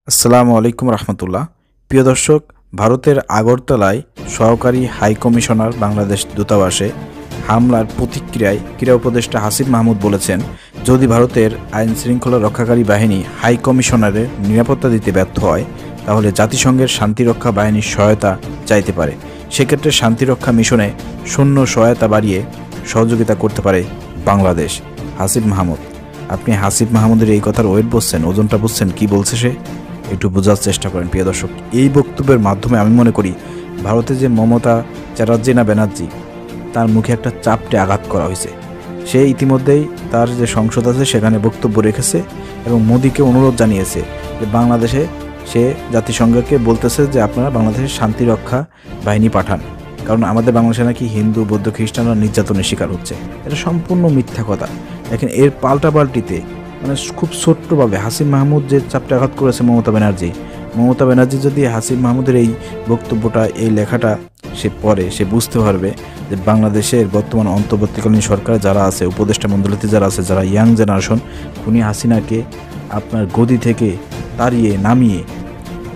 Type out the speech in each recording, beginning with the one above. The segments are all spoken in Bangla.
আসসালামু আলাইকুম রহমতুল্লাহ। প্রিয় দর্শক, ভারতের আগরতলায় সহকারী হাই কমিশনার বাংলাদেশ দূতাবাসে হামলার প্রতিক্রিয়ায় ক্রীড়া উপদেষ্টা হাসিব মাহমুদ বলেছেন, যদি ভারতের আইন শৃঙ্খলা রক্ষাকারী বাহিনী হাই কমিশনারের নিরাপত্তা দিতে ব্যর্থ হয় তাহলে জাতিসংঘের শান্তিরক্ষা বাহিনীর সহায়তা চাইতে পারে। সেক্ষেত্রে শান্তিরক্ষা মিশনে সৈন্য সহায়তা বাড়িয়ে সহযোগিতা করতে পারে বাংলাদেশ। হাসিব মাহমুদ, আপনি হাসিব মাহমুদের এই কথার ওয়েট বুঝছেন, ওজনটা বুঝছেন, কি বলছে সে? একটু বোঝার চেষ্টা করেন প্রিয় দর্শক। এই বক্তব্যের মাধ্যমে আমি মনে করি ভারতে যে মমতা চ্যাটার্জি না ব্যানার্জি, তার মুখে একটা চাপটে আঘাত করা হয়েছে। সে ইতিমধ্যেই তার যে সংসদ আছে সেখানে বক্তব্য রেখেছে এবং মোদিকে অনুরোধ জানিয়েছে যে বাংলাদেশে সে জাতিসংঘকে বলতেছে যে আপনারা বাংলাদেশের শান্তিরক্ষা বাহিনী পাঠান, কারণ আমাদের বাংলাদেশে নাকি হিন্দু বৌদ্ধ খ্রিস্টানরা নির্যাতনের শিকার হচ্ছে। এটা সম্পূর্ণ মিথ্যা কথা। দেখেন, এর পাল্টাপাল্টিতে খুব ছোট্টভাবে হাসিব মাহমুদ যে চাপটা আঘাত করেছে মমতা ব্যানার্জি যদি হাসিব মাহমুদের এই বক্তব্যটা, এই লেখাটা সে পড়ে, সে বুঝতে পারবে যে বাংলাদেশের বর্তমান অন্তর্বর্তীকালীন সরকার যারা আছে, উপদেষ্টা মণ্ডলীতে যারা আছে, যারা ইয়াং জেনারেশন, খুনি হাসিনাকে আপনার গদি থেকে তাড়িয়ে নামিয়ে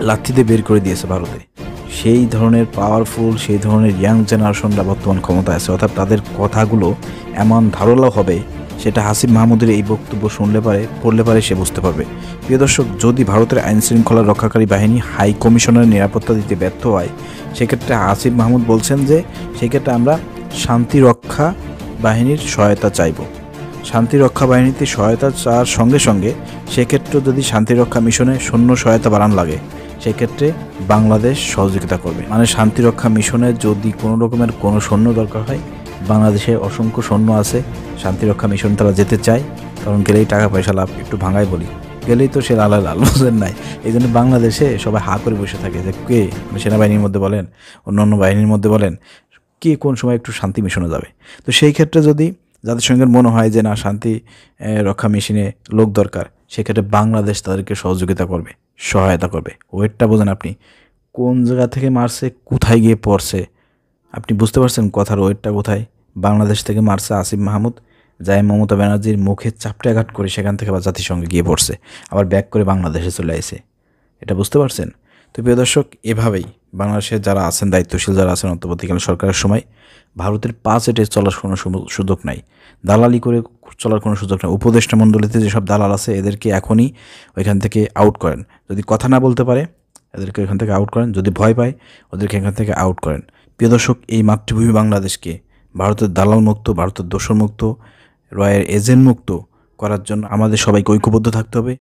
লাথিতে বের করে দিয়েছে ভারতে। সেই ধরনের পাওয়ারফুল, সেই ধরনের ইয়াং জেনারেশনরা বর্তমান ক্ষমতায় আছে, অর্থাৎ তাদের কথাগুলো এমন ধারালো হবে, সেটা হাসিব মাহমুদের এই বক্তব্য পড়লে পারে সে বুঝতে পারবে। প্রিয় দর্শক, যদি ভারতের আইন শৃঙ্খলা রক্ষাকারী বাহিনী হাই কমিশনের নিরাপত্তা দিতে ব্যর্থ হয়, সেক্ষেত্রে হাসিব মাহমুদ বলছেন যে সেক্ষেত্রে আমরা শান্তিরক্ষা বাহিনীর সহায়তা চাইব। শান্তিরক্ষা বাহিনীতে সহায়তা চাওয়ার সঙ্গে সঙ্গে সেক্ষেত্রে যদি শান্তিরক্ষা মিশনে সৈন্য সহায়তা বাড়ান লাগে, সেক্ষেত্রে বাংলাদেশ সহযোগিতা করবে। মানে শান্তিরক্ষা মিশনে যদি কোনো রকমের কোনো সৈন্য দরকার হয়, বাংলাদেশে অসংখ্য সৈন্য আছে, শান্তিরক্ষা মিশন তারা যেতে চায়, কারণ গেলেই টাকা পয়সা লাভ। একটু ভাঙাই বলি, গেলেই তো সে লাল বুঝেন নাই। এই জন্য বাংলাদেশে সবাই হা করে বসে থাকে যে কে সেনাবাহিনীর মধ্যে বলেন, অন্য বাহিনীর মধ্যে বলেন, কে কোন সময় একটু শান্তি মিশনে যাবে। তো সেই ক্ষেত্রে যদি জাতিসংঘের মনে হয় যে না, শান্তি রক্ষা মিশনে লোক দরকার, সেক্ষেত্রে বাংলাদেশ তাদেরকে সহযোগিতা করবে, সহায়তা করবে। ওয়েটটা বোঝেন আপনি, কোন জায়গা থেকে মারছে, কোথায় গিয়ে পড়ছে, আপনি বুঝতে পারছেন কথার ওয়েটটা কোথায়? বাংলাদেশ থেকে মারছে আসিফ মাহমুদ, যাই মমতা ব্যানার্জির মুখে চাপটে আঘাত করে সেখান থেকে আবার জাতিসংঘে গিয়ে পড়ছে, আবার ব্যাক করে বাংলাদেশে চলে আসে। এটা বুঝতে পারছেন? তো প্রিয় দর্শক, এভাবেই বাংলাদেশের যারা আছেন, দায়িত্বশীল যারা আছেন অন্তর্বর্তীকালীন সরকারের সময়, ভারতের পাঁচ এটে চলার কোনো সুযোগ নাই, দালালি করে চলার কোনো সুযোগ নাই। উপদেষ্টা মণ্ডলীতে যেসব দালাল আছে এদেরকে এখনই ওইখান থেকে আউট করেন। যদি কথা না বলতে পারে এদেরকে এখান থেকে আউট করেন, যদি ভয় পায় ওদেরকে এখান থেকে আউট করেন। প্রিয় দর্শক, এই মাতৃভূমি বাংলাদেশকে ভারতের দালাল মুক্ত, ভারতের দোসর মুক্ত, রয়ের এজেন্ট মুক্ত করার জন্য আমাদের সবাইকে ঐক্যবদ্ধ থাকতে হবে।